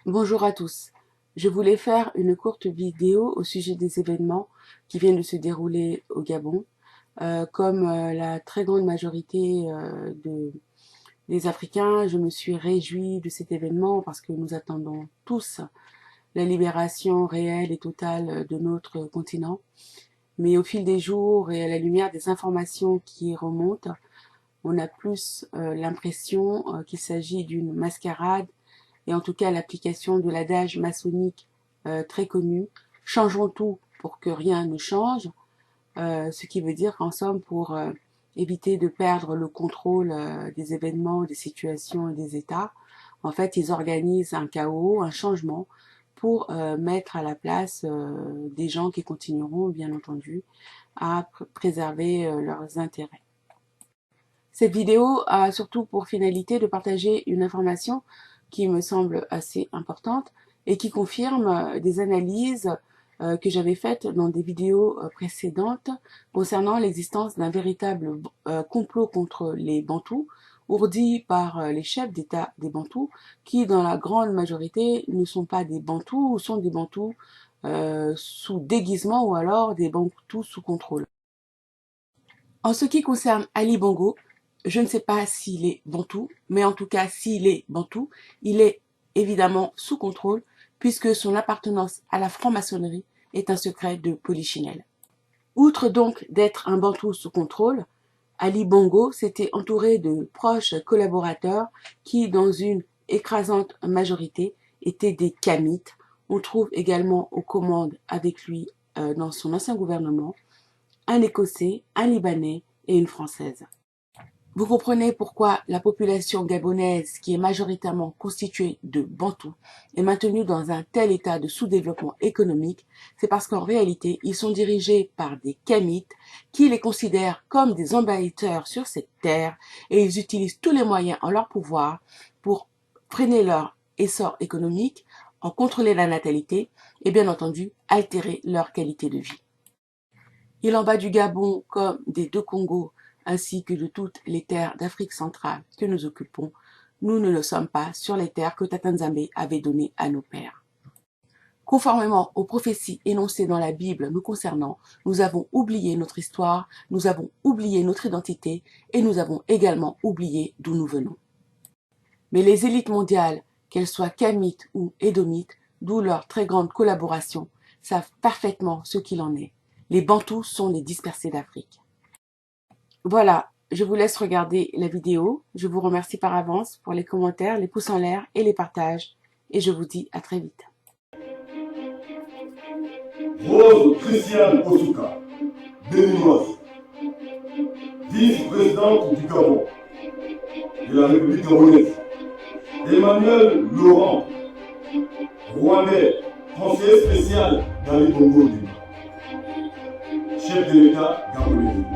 Bonjour à tous. Je voulais faire une courte vidéo au sujet des événements qui viennent de se dérouler au Gabon. Comme la très grande majorité des Africains, je me suis réjouie de cet événement parce que nous attendons tous la libération réelle et totale de notre continent. Mais au fil des jours et à la lumière des informations qui remontent, on a plus l'impression qu'il s'agit d'une mascarade et en tout cas l'application de l'adage maçonnique très connu, changeons tout pour que rien ne change, ce qui veut dire qu'en somme, pour éviter de perdre le contrôle des événements, des situations et des états, en fait, ils organisent un chaos, un changement pour mettre à la place des gens qui continueront, bien entendu, à préserver leurs intérêts. Cette vidéo a surtout pour finalité de partager une information qui me semble assez importante et qui confirme des analyses que j'avais faites dans des vidéos précédentes concernant l'existence d'un véritable complot contre les Bantous, ourdi par les chefs d'État des Bantous, qui dans la grande majorité ne sont pas des Bantous ou sont des Bantous sous déguisement ou alors des Bantous sous contrôle. En ce qui concerne Ali Bongo, je ne sais pas s'il est bantou, mais en tout cas, s'il est bantou, il est évidemment sous contrôle, puisque son appartenance à la franc-maçonnerie est un secret de polichinelle. Outre donc d'être un bantou sous contrôle, Ali Bongo s'était entouré de proches collaborateurs qui, dans une écrasante majorité, étaient des Kamites. On trouve également aux commandes avec lui dans son ancien gouvernement un Écossais, un Libanais et une Française. Vous comprenez pourquoi la population gabonaise, qui est majoritairement constituée de Bantous, est maintenue dans un tel état de sous-développement économique. C'est parce qu'en réalité, ils sont dirigés par des Kamites qui les considèrent comme des envahisseurs sur cette terre et ils utilisent tous les moyens en leur pouvoir pour freiner leur essor économique, en contrôler la natalité et bien entendu altérer leur qualité de vie. Il en va du Gabon comme des deux Congos, ainsi que de toutes les terres d'Afrique centrale que nous occupons. Nous ne le sommes pas sur les terres que Tata Nzambe avait données à nos pères. Conformément aux prophéties énoncées dans la Bible nous concernant, nous avons oublié notre histoire, nous avons oublié notre identité et nous avons également oublié d'où nous venons. Mais les élites mondiales, qu'elles soient kamites ou édomites, d'où leur très grande collaboration, savent parfaitement ce qu'il en est. Les Bantous sont les dispersés d'Afrique. Voilà, je vous laisse regarder la vidéo. Je vous remercie par avance pour les commentaires, les pouces en l'air et les partages. Et je vous dis à très vite. Rose Christiane Osuka, béninoise, vice-présidente du Gabon, de la République gabonaise. Emmanuel Laurent, rwandais, conseiller spécial d'Ali Bongo, chef de l'État gabonais.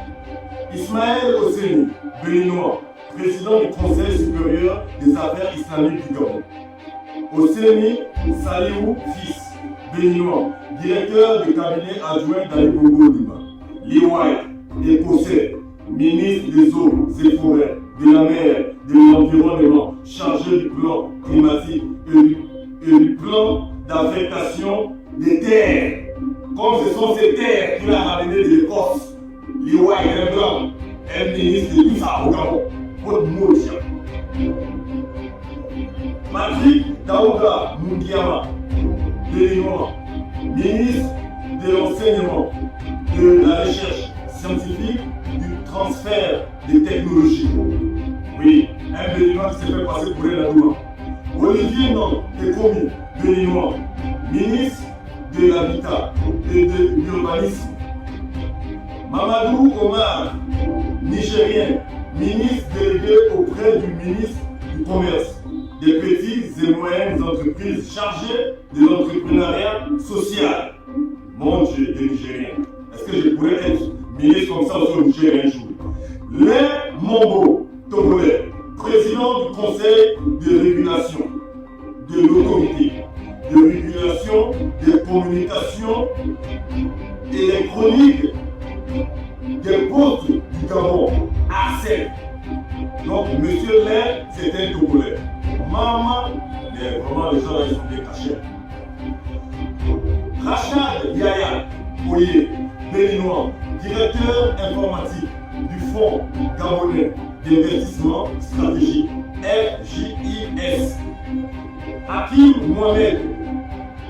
Ismaël Oseni, béninois, président du Conseil supérieur des affaires islamiques du Gabon. Oseni Saliou Fils, béninois, directeur du cabinet adjoint d'Ali Bongo Ondimba. Liwai, écossais, ministre des eaux et forêts, de la mer, de l'environnement, chargé du plan climatique et du plan d'affectation des terres. Comme ce sont ces terres qu'il a ramenées de l'Écosse, Liwai est blanc, est ministre de tout ça au Gabon. Votre mot, Patrick Daouda Mundiama, béninois, ministre de l'enseignement, de la recherche scientifique, du transfert des technologies. Oui, un béninois qui s'est fait passer pour un adouma. Olivier Non Ekomi, béninois, ministre de l'habitat et de l'urbanisme. Mamadou Omar, nigérien, ministre délégué auprès du ministre du Commerce, des petites et moyennes entreprises chargées de l'entrepreneuriat social. Mon Dieu, des Nigériens. Est-ce que je pourrais être ministre comme ça au Niger un jour? Les Mombo Togolais, président du Conseil de régulation de l'autorité de régulation des communications électroniques des postes du Gabon, ACEP. Donc, monsieur Lair, c'est un Togolais. Maman, Et vraiment, les gens là, ils sont bien cachés. Rachad Yaya Oye, béninois, directeur informatique du Fonds Gabonais d'investissement stratégique, FJIS. Hakim Mohamed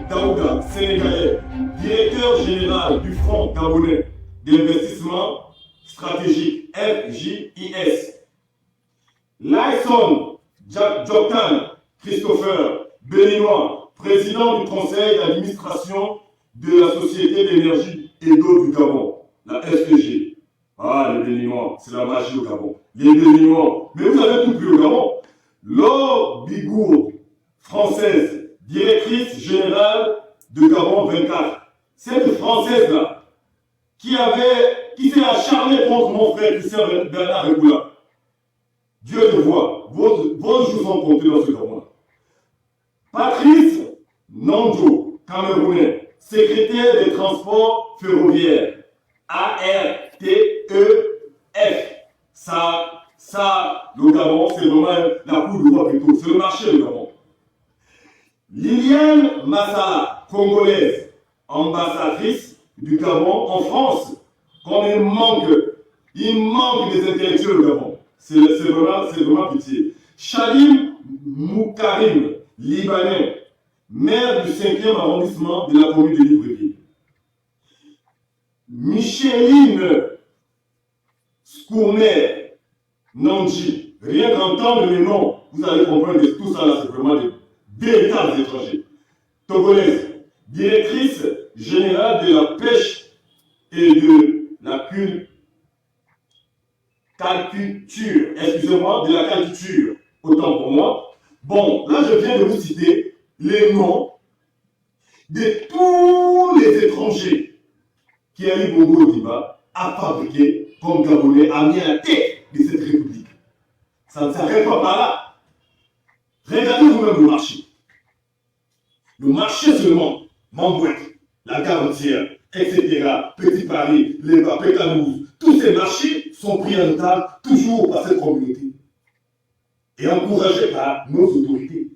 Daouda, sénégalais, directeur général du Fonds Gabonais d'investissement stratégique, FJIS. Lyson Joktan Christopher, béninois, président du conseil d'administration de la Société d'énergie et d'eau du Gabon, la SDG. Ah, les béninois, c'est la magie au Gabon. Les béninois, mais vous avez tout pris au Gabon. Laure Bigour, française, directrice générale de Gabon 24. Cette française-là, qui s'est acharnée contre mon frère Christian Bernard Regoula. Dieu te voit, vos jours sont comptés dans ce Gabon-là. Patrice Nandjo, camerounais, secrétaire des transports ferroviaires, ARTEF. Ça, le Gabon, c'est vraiment la cour de roi plutôt, c'est le marché, le Gabon. Liliane Massala, congolaise, ambassadrice du Gabon en France, quand il manque des intellectuels au Gabon. C'est vraiment pitié. Shalim Moukarim, libanais, maire du 5e arrondissement de la commune de Libreville. Micheline Skourner Nandji, rien qu'entendre les noms, vous allez comprendre que tout ça là, c'est vraiment des véritables étrangers. Togolaise, directrice générale de la pêche et de la culture, excusez-moi, de la culture, autant pour moi. Bon, là je viens de vous citer les noms de tous les étrangers qui Ali Bongo Odiba a fabriqué comme Gabonais, a mis à la tête de cette république. Ça ne s'arrête pas par là. Regardez vous-même le marché. Le marché seulement, Mambouette, la Garantière, etc., Petit Paris, les Pétanouze, tous ces marchés sont pris en otage toujours par cette communauté et encouragés par nos autorités.